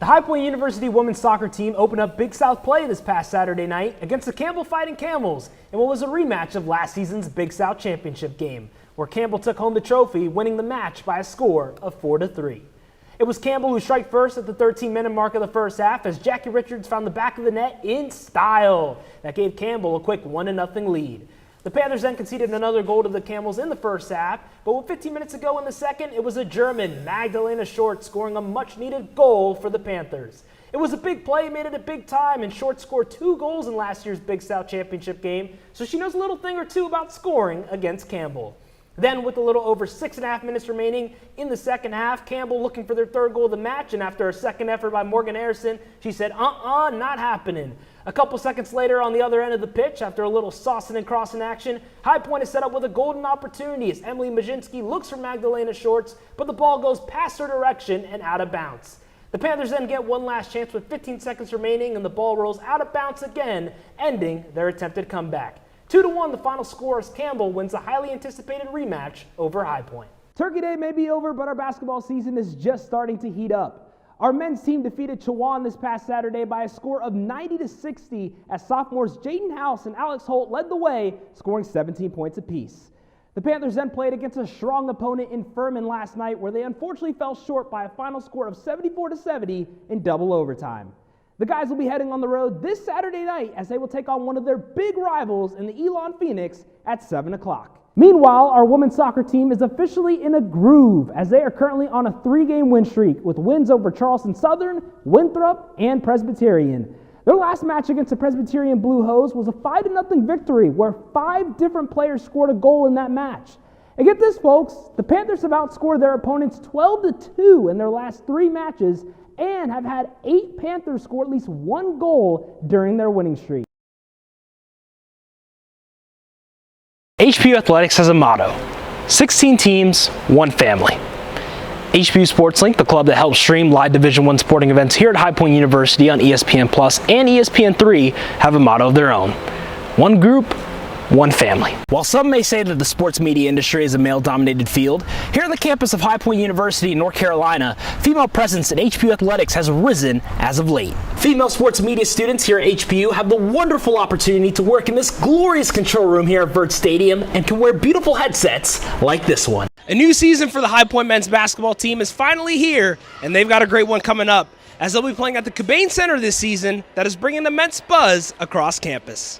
The High Point University women's soccer team opened up Big South play this past Saturday night against the Campbell Fighting Camels in what was a rematch of last season's Big South championship game, where Campbell took home the trophy, winning the match by a score of 4-3. It was Campbell who struck first at the 13-minute mark of the first half as Jackie Richards found the back of the net in style. That gave Campbell a quick 1-0 lead. The Panthers then conceded another goal to the Camels in the first half, but with 15 minutes to go in the second, it was a German, Magdalena Short, scoring a much-needed goal for the Panthers. It was a big play, made it a big time, and Short scored 2 goals in last year's Big South Championship game, so she knows a little thing or two about scoring against Campbell. Then, with a little over 6.5 minutes remaining in the second half, Campbell looking for their third goal of the match, and after a second effort by Morgan Harrison, she said, not happening. A couple seconds later on the other end of the pitch, after a little saucing and crossing action, High Point is set up with a golden opportunity as Emily Majinski looks for Magdalena Shorts, but the ball goes past her direction and out of bounds. The Panthers then get one last chance with 15 seconds remaining, and the ball rolls out of bounds again, ending their attempted comeback. 2-1 the final score as Campbell wins the highly anticipated rematch over High Point. Turkey Day may be over, but our basketball season is just starting to heat up. Our men's team defeated Chowan this past Saturday by a score of 90-60 as sophomores Jaden House and Alex Holt led the way, scoring 17 points apiece. The Panthers then played against a strong opponent in Furman last night, where they unfortunately fell short by a final score of 74-70 in double overtime. The guys will be heading on the road this Saturday night as they will take on one of their big rivals in the Elon Phoenix at 7 o'clock. Meanwhile, our women's soccer team is officially in a groove as they are currently on a 3-game win streak with wins over Charleston Southern, Winthrop, and Presbyterian. Their last match against the Presbyterian Blue Hose was a 5-0 victory where 5 different players scored a goal in that match. And get this, folks, the Panthers have outscored their opponents 12-2 in their last 3 matches and have had 8 Panthers score at least 1 goal during their winning streak. HPU Athletics has a motto: 16 teams, 1 family. HPU Sports Link, the club that helps stream live Division I sporting events here at High Point University on ESPN Plus and ESPN3, have a motto of their own: 1 group, 1 family. While some may say that the sports media industry is a male-dominated field, here on the campus of High Point University in North Carolina, female presence in HPU Athletics has risen as of late. Female sports media students here at HPU have the wonderful opportunity to work in this glorious control room here at Vert Stadium and can wear beautiful headsets like this one. A new season for the High Point men's basketball team is finally here, and they've got a great one coming up, as they'll be playing at the Cobain Center this season that is bringing immense buzz across campus.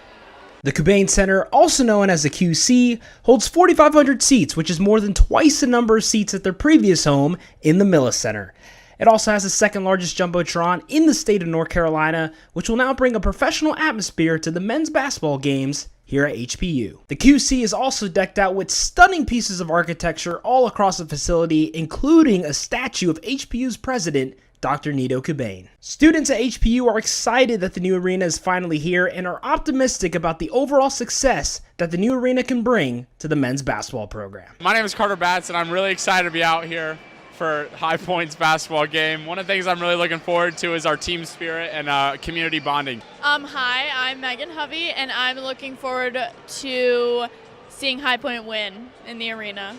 The Cobain Center, also known as the QC, holds 4,500 seats, which is more than twice the number of seats at their previous home in the Millis Center. It also has the second largest jumbotron in the state of North Carolina, which will now bring a professional atmosphere to the men's basketball games here at HPU. The QC is also decked out with stunning pieces of architecture all across the facility, including a statue of HPU's president, Dr. Nito Cobain. Students at HPU are excited that the new arena is finally here and are optimistic about the overall success that the new arena can bring to the men's basketball program. My name is Carter Batts, and I'm really excited to be out here for High Point's basketball game. One of the things I'm really looking forward to is our team spirit and community bonding. Hi, I'm Megan Hovey, and I'm looking forward to seeing High Point win in the arena.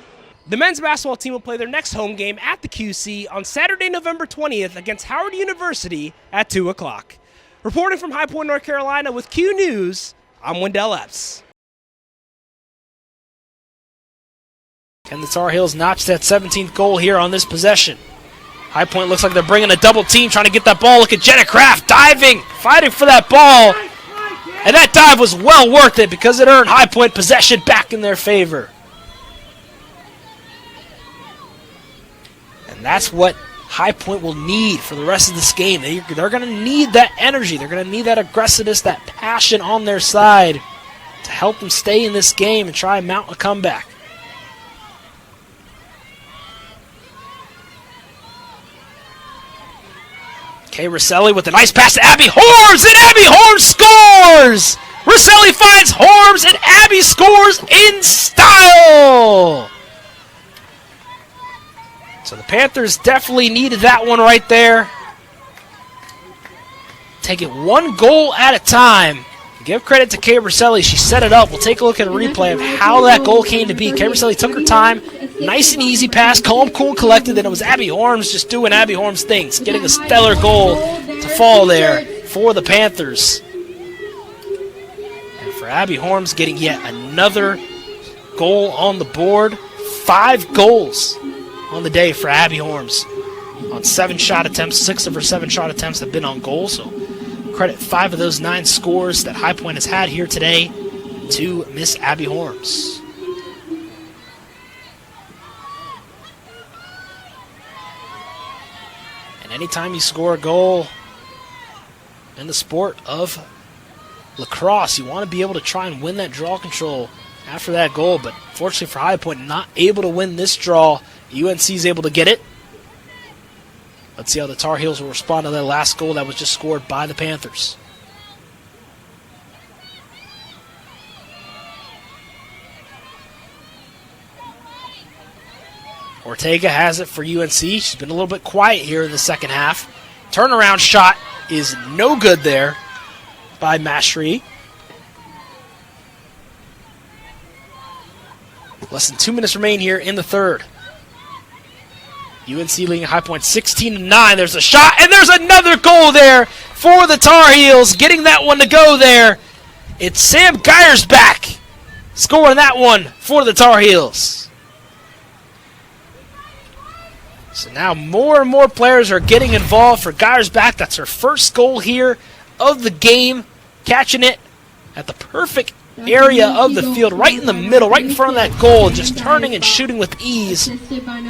The men's basketball team will play their next home game at the QC on Saturday, November 20th against Howard University at 2 o'clock. Reporting from High Point, North Carolina with Q News, I'm Wendell Epps. Can the Tar Heels notch that 17th goal here on this possession? High Point looks like they're bringing a double team, trying to get that ball. Look at Jenna Kraft diving, fighting for that ball. And that dive was well worth it because it earned High Point possession back in their favor. And that's what High Point will need for the rest of this game. They're going to need that energy. They're going to need that aggressiveness, that passion on their side to help them stay in this game and try and mount a comeback. Kay Rosselli with a nice pass to Abby Horms, and Abby Horms scores! Rosselli finds Horms, and Abby scores in style! So the Panthers definitely needed that one right there. Take it 1 goal at a time. Give credit to Kay Rosselli. She set it up. We'll take a look at a replay of how that goal came to be. Kay Rosselli took her time, Nice and easy pass, calm, cool, and collected. Then it was Abby Horms just doing Abby Horms things, getting a stellar goal to fall there for the Panthers. And for Abby Horms getting yet another goal on the board. 5 goals on the day for Abby Horms. On 7 shot attempts, 6 of her 7 shot attempts have been on goal. So credit 5 of those 9 scores that High Point has had here today to Miss Abby Horms. And anytime you score a goal in the sport of lacrosse, you want to be able to try and win that draw control after that goal. But fortunately for High Point, not able to win this draw. UNC is able to get it. Let's see how the Tar Heels will respond to that last goal that was just scored by the Panthers. Ortega has it for UNC. She's been a little bit quiet here in the second half. Turnaround shot is no good there by Mashri. Less than 2 minutes remain here in the third. UNC leading High Point 16-9. There's a shot, and there's another goal there for the Tar Heels. Getting that one to go there. It's Sam Geiersbach scoring that one for the Tar Heels. So now more and more players are getting involved for Geiersbach. That's her first goal here of the game. Catching it at the perfect area of the field, right in the middle, right in front of that goal, just turning and shooting with ease.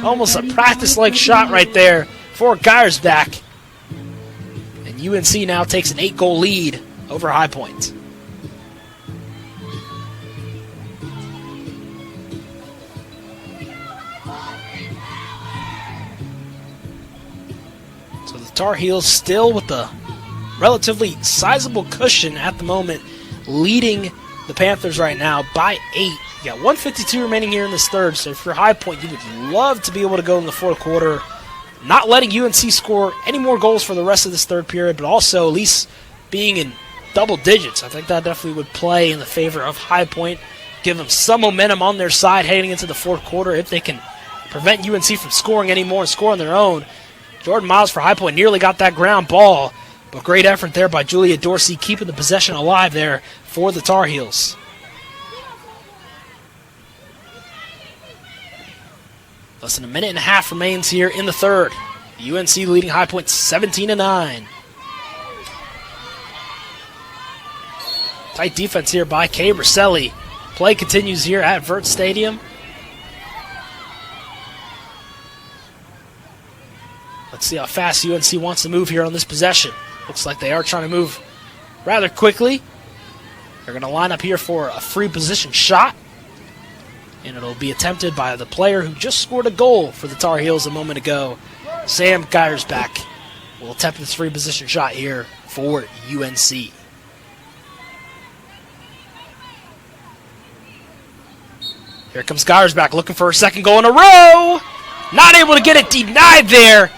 Almost a practice-like shot right there for Geiersbach. And UNC now takes an 8-goal lead over High Point. So the Tar Heels still with the relatively sizable cushion at the moment, leading the Panthers right now by 8. You got 1:52 remaining here in this third, so if you're High Point, you would love to be able to go in the fourth quarter, not letting UNC score any more goals for the rest of this third period, but also at least being in double digits. I think that definitely would play in the favor of High Point, give them some momentum on their side heading into the fourth quarter if they can prevent UNC from scoring any more and score on their own. Jordan Miles for High Point nearly got that ground ball, but great effort there by Julia Dorsey, keeping the possession alive there for the Tar Heels. Less than a minute and a half remains here in the third. UNC leading High Point 17-9. Tight defense here by Kay Brusselli. Play continues here at Vert Stadium. Let's see how fast UNC wants to move here on this possession. Looks like they are trying to move rather quickly. They're going to line up here for a free position shot. And it'll be attempted by the player who just scored a goal for the Tar Heels a moment ago. Sam Geiersbach will attempt this free position shot here for UNC. Here comes Geiersbach looking for her second goal in a row. Not able to get it, denied there.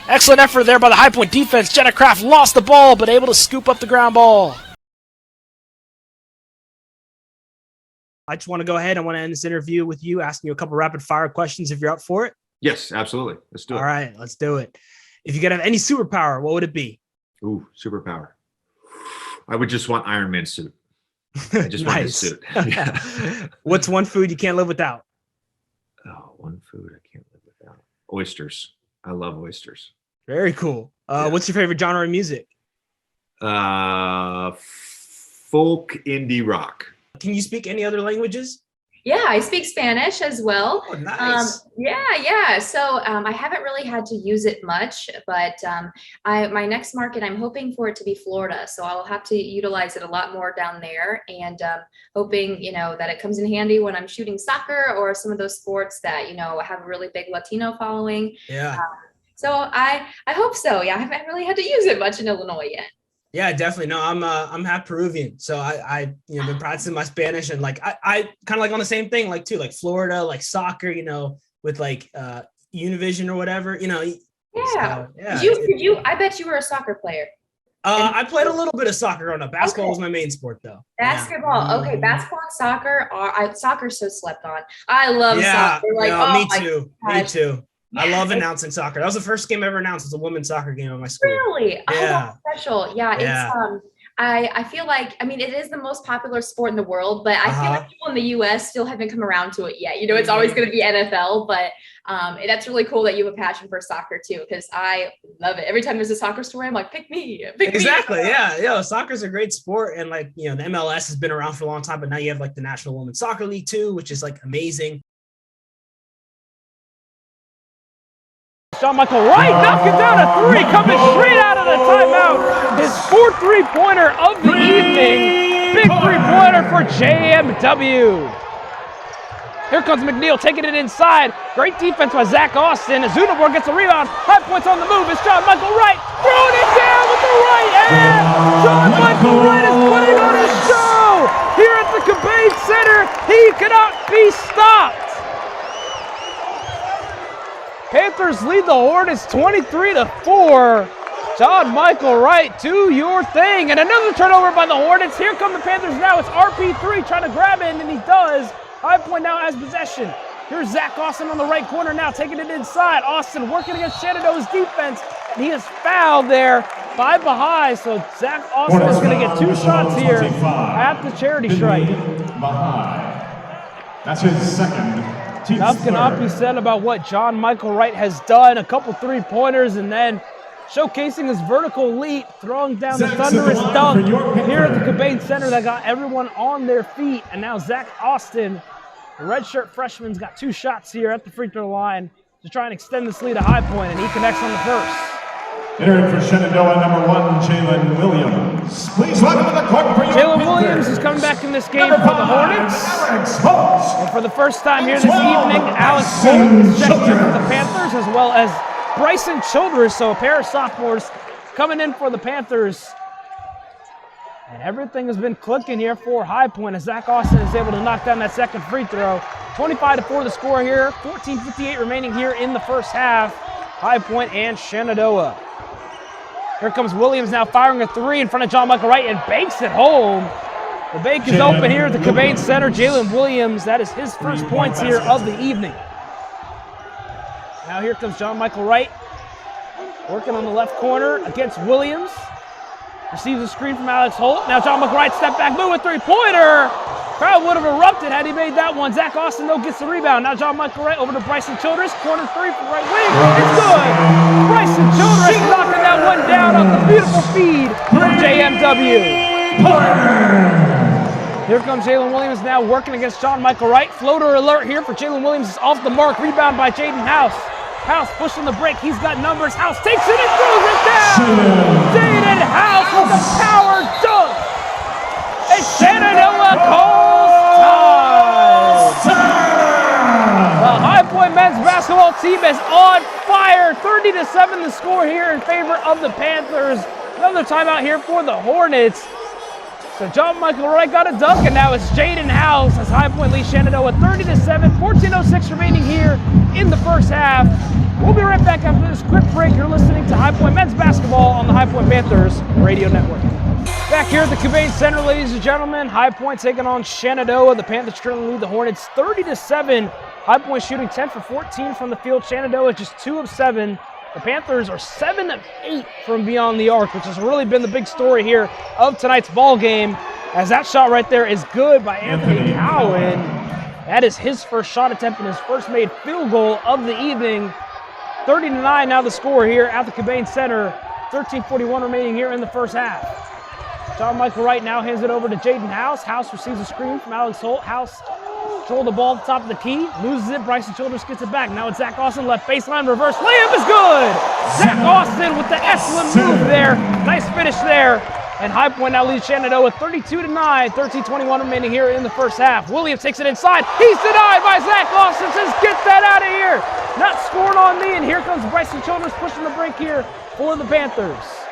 Excellent effort there by the High Point defense. Jenna Kraft lost the ball, but able to scoop up the ground ball. I just want to go ahead. I want to end this interview with you, asking you a couple rapid fire questions if you're up for it. Yes, absolutely. Let's do it. All right, let's do it. If you could have any superpower, what would it be? Ooh, superpower. I would just want Iron Man suit. I just want his suit. Yeah. What's one food you can't live without? Oh, one food I can't live without. Oysters. I love oysters. Very cool. Yeah. What's your favorite genre of music? Folk indie rock. Can you speak any other languages? Yeah, I speak Spanish as well. Oh, nice. Yeah. So I haven't really had to use it much, but my next market, I'm hoping for it to be Florida. So I'll have to utilize it a lot more down there, and hoping, that it comes in handy when I'm shooting soccer or some of those sports that, have a really big Latino following. Yeah. So I hope so. Yeah, I haven't really had to use it much in Illinois yet. Yeah, definitely. No, I'm half Peruvian, so I been practicing my Spanish, and like I kind of like on the same thing, like too, like Florida, like soccer, with like Univision or whatever, Yeah. So, yeah. Did you? I bet you were a soccer player. I played a little bit of soccer growing up. Basketball was my main sport, though. Basketball. Okay, basketball and soccer soccer's so slept on. I love soccer. Like, me too. Me too. Yeah. I love announcing soccer. That was the first game I ever announced. It was a women's soccer game at my school. Really? Yeah. Oh, that's special. Yeah, it's I feel like, I mean, it is the most popular sport in the world, but I feel like people in the US still haven't come around to it yet. You know, it's always going to be NFL, but that's really cool that you have a passion for soccer too, because I love it. Every time there's a soccer story, I'm like, pick me. Exactly. Yeah. Soccer's a great sport. And like, you know, the MLS has been around for a long time, but now you have like the National Women's Soccer League too, which is like amazing. John Michael Wright knocking down a three, coming straight out of the timeout. His fourth three-pointer of the evening. Big three-pointer for JMW. Here comes McNeil taking it inside. Great defense by Zach Austin. As Zunabor gets a rebound. High Point's on the move. It's John Michael Wright throwing it down with the right hand. John Michael Wright is putting on his show here at the Cabane Center. He cannot be stopped. Panthers lead the Hornets 23-4. John Michael Wright, do your thing. And another turnover by the Hornets. Here come the Panthers now. It's RP3 trying to grab it, and he does. High Point now has possession. Here's Zach Austin on the right corner now, taking it inside. Austin working against Shenandoah's defense, and he is fouled there by Baha'i. So Zach Austin is going to get 2 shots here at the charity stripe. That's his second. Enough cannot be said about what John Michael Wright has done. A couple three-pointers and then showcasing his vertical leap, throwing down the thunderous dunk here at the Cabane Center that got everyone on their feet. And now Zach Austin, the redshirt freshman's got 2 shots here at the free throw line to try and extend this lead to High Point, and he connects on the first. Entering for Shenandoah, number 1, Jalen Williams. Please welcome to the court for your Jalen Williams is coming back in this game for the Hornets. And for the first time here this evening, Alex Holt is checked in for the Panthers, as well as Bryson Childress, so a pair of sophomores coming in for the Panthers. And everything has been clicking here for High Point as Zach Austin is able to knock down that second free throw. 25-4 the score here, 14:58 remaining here in the first half. High Point and Shenandoah. Here comes Williams now firing a three in front of John Michael Wright and banks it home. The bank is open here at the Cabane Center. Jalen Williams, that is his first points here of the evening. Now here comes John Michael Wright, working on the left corner against Williams. Receives a screen from Alex Holt. Now John Michael Wright step back move with three-pointer. Crowd would have erupted had he made that one. Zach Austin, though, gets the rebound. Now John Michael Wright over to Bryson Childress. Corner three from right wing. It's good. Bryson Childress knocking that one down on the beautiful feed from JMW. Here comes Jalen Williams now working against John Michael Wright. Floater alert here for Jalen Williams. Is off the mark. Rebound by Jaden House. House pushing the break. He's got numbers. House takes it and throws it down. Jaden House with a power dunk. And Shenandoah calls time. The High Point men's basketball team is on fire. 30-7 the score here in favor of the Panthers. Another timeout here for the Hornets. So John Michael Wright got a dunk, and now it's Jaden House as High Point leads Shenandoah 30-7. 14:06 remaining here in the first half. We'll be right back after this quick break. You're listening to High Point men's basketball on the High Point Panthers radio network. Back here at the Cabane Center, ladies and gentlemen, High Point taking on Shenandoah. The Panthers currently lead the Hornets 30-7. High Point shooting 10 for 14 from the field. Shenandoah just 2 of 7. The Panthers are 7 of 8 from beyond the arc, which has really been the big story here of tonight's ball game. As that shot right there is good by Anthony Cowan. That is his first shot attempt and his first made field goal of the evening. 30-9 now the score here at the Cabane Center. 13:41 remaining here in the first half. John Michael Wright now hands it over to Jaden House. House receives a screen from Alex Holt. House control the ball at the top of the key. Loses it. Bryson Childress gets it back. Now it's Zach Austin. Left baseline. Reverse layup is good. Zach Austin with the excellent move there. Nice finish there. And High Point now leads Shenandoah 32-9. 13:21 remaining here in the first half. Williams takes it inside. He's denied by Zach Austin. Says, get that out of here. Not scoring on me. And here comes Bryson Childress pushing the break here for the Panthers.